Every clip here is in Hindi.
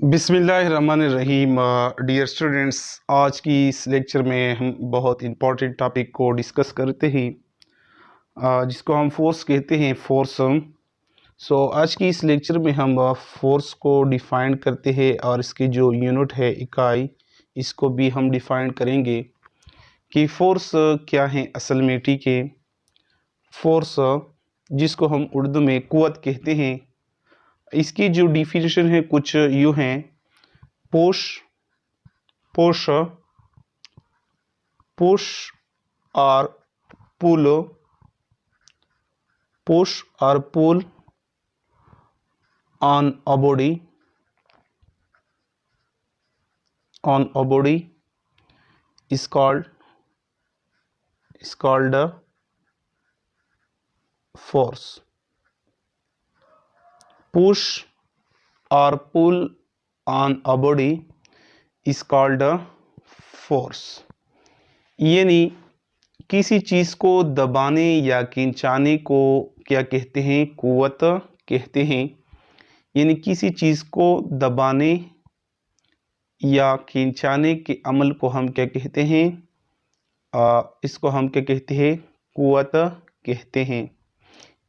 बिस्मिल्लाहिर्रहमानिर्रहीम। डियर स्टूडेंट्स, आज की इस लेक्चर में हम बहुत इम्पोर्टेंट टॉपिक को डिस्कस करते हैं, जिसको हम फोर्स कहते हैं, फोर्स। आज की इस लेक्चर में हम फोर्स को डिफ़ाइन करते हैं और इसकी जो यूनिट है, इकाई, इसको भी हम डिफ़ाइन करेंगे कि फोर्स क्या है असल में। ठीक है, फोर्स जिसको हम उर्दू में क़ुव्वत कहते हैं, इसकी जो डिफिनेशन है कुछ यूँ है: पुश पुश पुश और पुल, पुश और पुल on a body is called force. Push or pull on a body is called force. यानी किसी चीज़ को दबाने या खींचाने को क्या कहते हैं? क़ुव्वत कहते हैं। यानी किसी चीज़ को दबाने या खींचाने के अमल को हम क्या कहते हैं? इसको हम क्या कहते हैं? क़ुव्वत कहते हैं।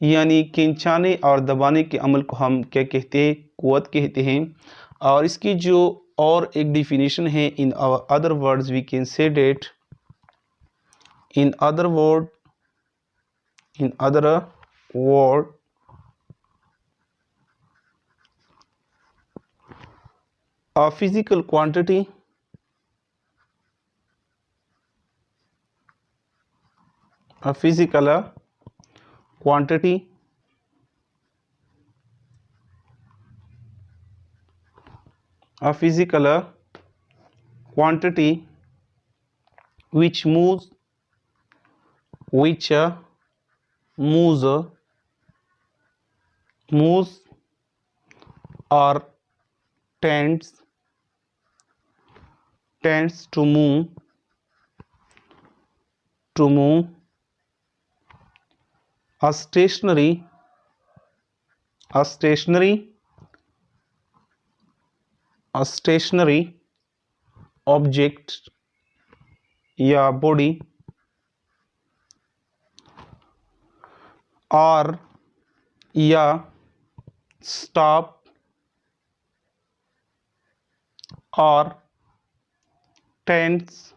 यानी खींचाने और दबाने के अमल को हम क्या कहते हैं? क़ुव्वत कहते हैं। और इसकी जो और एक डिफिनेशन है, in other words we can say that, in other word a physical quantity a physical quantity which moves or tends to move a stationary object या body और या stop or tends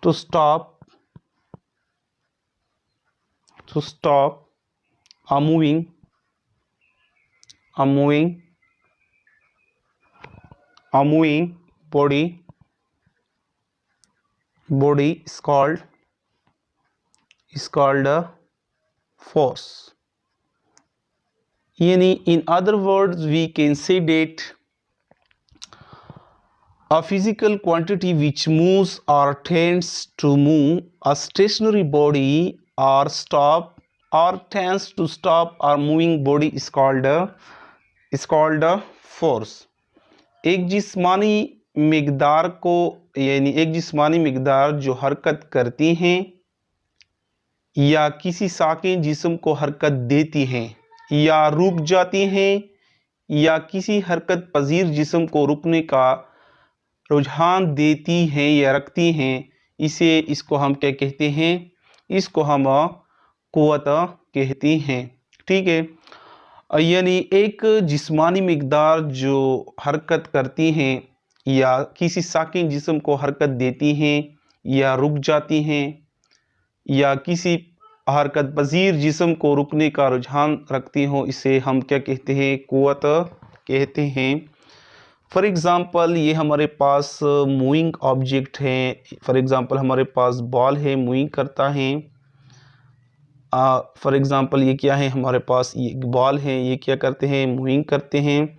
to stop a moving body is called force. यानी in other words we can say that a physical quantity which moves or tends to move a stationary body or tends to stop or moving body is called force. एक जिस्मानी मिक़दार को, यानी एक जिस्मानी मिक़दार जो हरकत करती हैं या किसी साकिन जिस्म को हरकत देती हैं या रुक जाती हैं या किसी हरकत पजीर जिस्म को रुकने का रुझान देती हैं या रखती हैं, इसको हम क्या कहते हैं? इसको हम क़ुव्वत कहते हैं। ठीक है, यानी एक जिस्मानी मिक़दार जो हरकत करती हैं या किसी साकिन जिस्म को हरकत देती हैं या रुक जाती हैं या किसी हरकत पजीर जिस्म को रुकने का रुझान रखती हो, इसे हम क्या कहते हैं? क़ुव्वत कहते हैं। फॉर एग्ज़ाम्पल, ये हमारे पास मूविंग ऑब्जेक्ट है। फॉर एग्ज़ाम्पल हमारे पास बॉल है, मूविंग करता है। फॉर एग्ज़ाम्पल ये क्या है? हमारे पास ये बॉल है, ये क्या करते हैं? मूविंग करते हैं।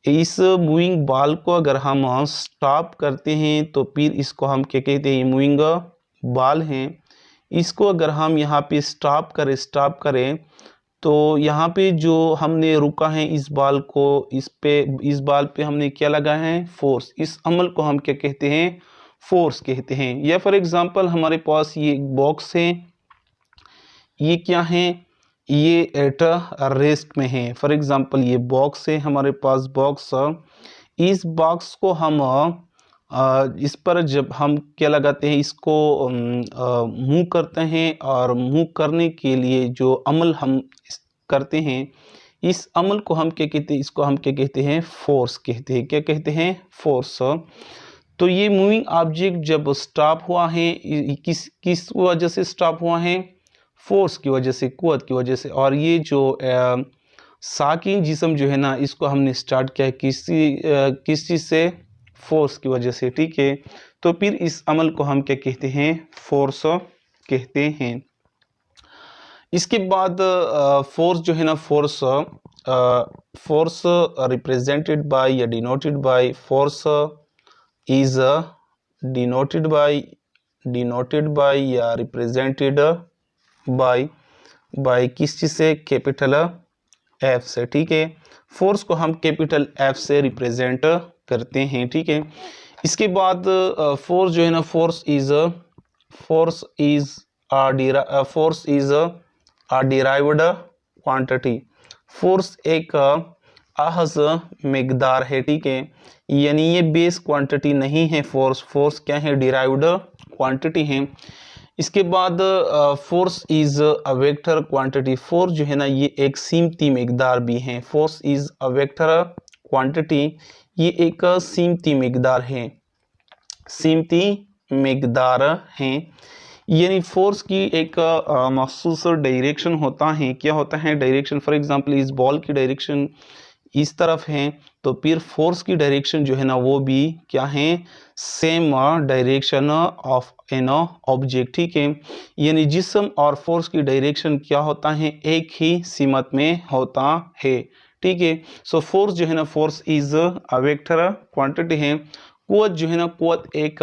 इस मूविंग बॉल को अगर हम स्टॉप करते हैं तो फिर इसको हम क्या कहते हैं? मूविंग बॉल है। इसको अगर हम यहाँ पे स्टॉप करें तो यहाँ पे जो हमने रुका है इस बॉल को, इस बॉल पे हमने क्या लगाया है? फोर्स। इस अमल को हम क्या कहते हैं? फोर्स कहते हैं। या फॉर एग्ज़ाम्पल हमारे पास ये एक बॉक्स है, ये क्या है? ये एट रेस्ट में है। फॉर एग्जांपल ये बॉक्स है हमारे पास, बॉक्स, इस बॉक्स को हम इस पर जब हम क्या लगाते हैं, इसको मूव करते हैं, और मूव करने के लिए जो अमल हम करते हैं, इस अमल को हम क्या कहते हैं, इसको हम क्या कहते हैं, फोर्स कहते हैं। क्या कहते हैं, फोर्स। तो ये मूविंग ऑब्जेक्ट जब स्टॉप हुआ है, किस किस वजह से स्टॉप हुआ है, फोर्स की वजह से, कुव्वत की वजह से। और ये जो साकिन जिस्म जो है ना, इसको हमने स्टार्ट किया किस चीज़ से, फोर्स की वजह से। ठीक है, तो फिर इस अमल को हम क्या कहते हैं, फोर्स कहते हैं। इसके बाद फोर्स जो है ना, फोर्स रिप्रेजेंटेड बाय या denoted by, force is denoted by या रिप्रेजेंटेड बाय किस चीज़ से, कैपिटल एफ से। ठीक है, फोर्स को हम कैपिटल एफ से रिप्रेजेंट करते हैं। ठीक है, इसके बाद फोर्स जो है ना, force is a derived quantity. Force एक आहज मिकदार है। ठीक है, यानी ये बेस क्वांटिटी नहीं है। फोर्स क्या है, डिराइव्ड क्वांटिटी है। इसके बाद force is a vector quantity. Force जो है ना, ये एक सीमती मिकदार भी है। Force is a vector quantity, ये एक सीमती मिकदार है, सीमती मिकदार है। यानी फोर्स की एक मखसूस डायरेक्शन होता है। क्या होता है, डायरेक्शन। फॉर एग्जांपल इस बॉल की डायरेक्शन इस तरफ है, तो फिर फोर्स की डायरेक्शन जो है ना, वो भी क्या है, same direction of an object. ठीक है, यानी जिस्म और फोर्स की डायरेक्शन क्या होता है, एक ही सीमत में होता है। ठीक है, सो फोर्स जो है ना, force is a vector quantity है। कुव्वत जो है ना, कुव्वत एक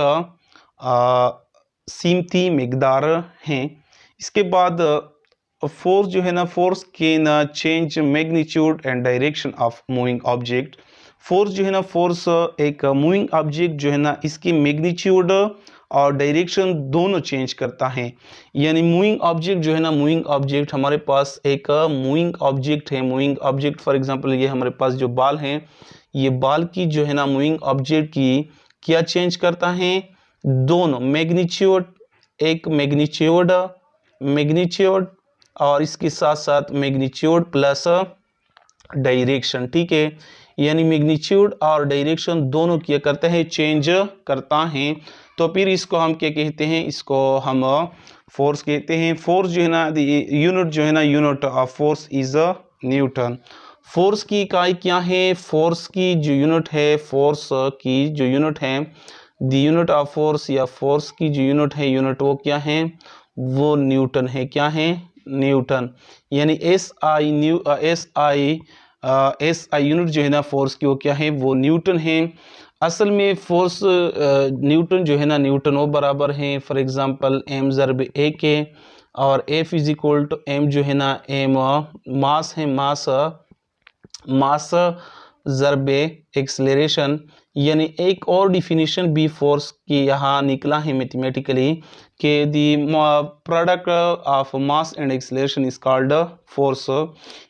सीमती मिकदार है। इसके बाद फोर्स जो है ना, force can change magnitude and direction of moving object. Force जो है ना, फोर्स एक मूविंग ऑब्जेक्ट जो है ना, इसकी मैग्नीट्यूड और डायरेक्शन दोनों चेंज करता है। यानी मूविंग ऑब्जेक्ट जो है ना, मूविंग ऑब्जेक्ट हमारे पास एक मूविंग ऑब्जेक्ट है। मूविंग ऑब्जेक्ट फॉर एग्जांपल ये हमारे पास जो बाल हैं, ये बाल की जो है ना, मूविंग ऑब्जेक्ट की क्या चेंज करता है, दोनों मैग्नीट्यूड, एक मैग्नीट्यूड और इसके साथ साथ मैग्नीट्यूड प्लस डायरेक्शन। ठीक है, यानी मैग्नीट्यूड और डायरेक्शन दोनों क्या करते हैं, चेंज करता है। तो फिर इसको हम क्या कहते हैं, इसको हम फोर्स कहते हैं। फोर्स जो है ना, यूनिट जो है ना, unit of force is Newton. Force की इकाई क्या है, फोर्स की जो यूनिट है, फोर्स की जो यूनिट है, द यूनिट ऑफ फोर्स या फोर्स की जो यूनिट है, यूनिट वो क्या है, वो न्यूटन है। क्या है, न्यूटन। यानी एस आई यूनिट जो है ना, फोर्स की वो क्या है, वो न्यूटन है। असल में फोर्स न्यूटन जो है ना, न्यूटन वो बराबर है फॉर एग्जांपल एम ज़रब ए के, और F is equal to M जो है ना, एम मास है, मास ज़रब एक्सेलरेशन। यानी एक और डिफिनीशन भी फोर्स की यहाँ निकला है मैथमेटिकली, कि the product of mass and acceleration is called force.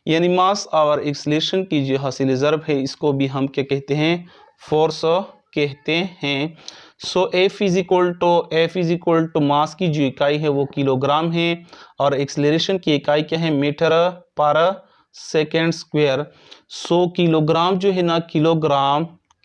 यानी मास और एक्सेलरेशन की जो हासिल ज़रब है, इसको भी हम क्या कहते हैं, फोर्स कहते हैं। So F is equal to mass की जो इकाई है वो किलोग्राम है, और एक्सेलरेशन की इकाई क्या है, metre per second square. 100 kilogram जो है ना,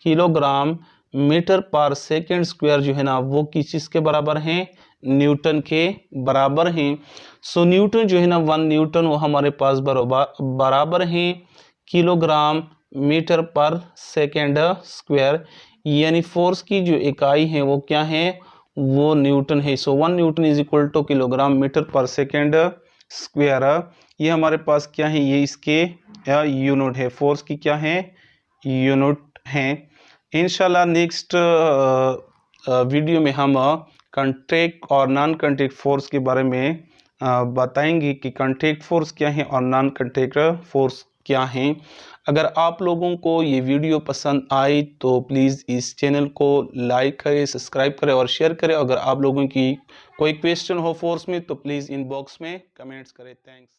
kilogram metre per second square जो है ना, वो किस चीज़ के बराबर हैं, न्यूटन के बराबर हैं। सो न्यूटन जो है ना, 1 न्यूटन वो हमारे पास बराबर हैं kilogram metre per second square. यानी फोर्स की जो इकाई है वो क्या है, वो न्यूटन है। So 1 Newton is equal to kilogram metre per second square. ये हमारे पास क्या है, ये इसके यूनिट है, फोर्स की क्या है, यूनिट है। इंशाल्लाह नेक्स्ट वीडियो में हम कॉन्टैक्ट और नॉन कॉन्टैक्ट फोर्स के बारे में बताएंगे कि कॉन्टैक्ट फोर्स क्या है और नॉन कॉन्टैक्ट फोर्स क्या है। अगर आप लोगों को ये वीडियो पसंद आई तो प्लीज़ इस चैनल को लाइक करें, सब्सक्राइब करें और शेयर करें। अगर आप लोगों की कोई क्वेश्चन हो फोर्स में तो प्लीज़ इनबॉक्स में कमेंट्स करें। थैंक्स।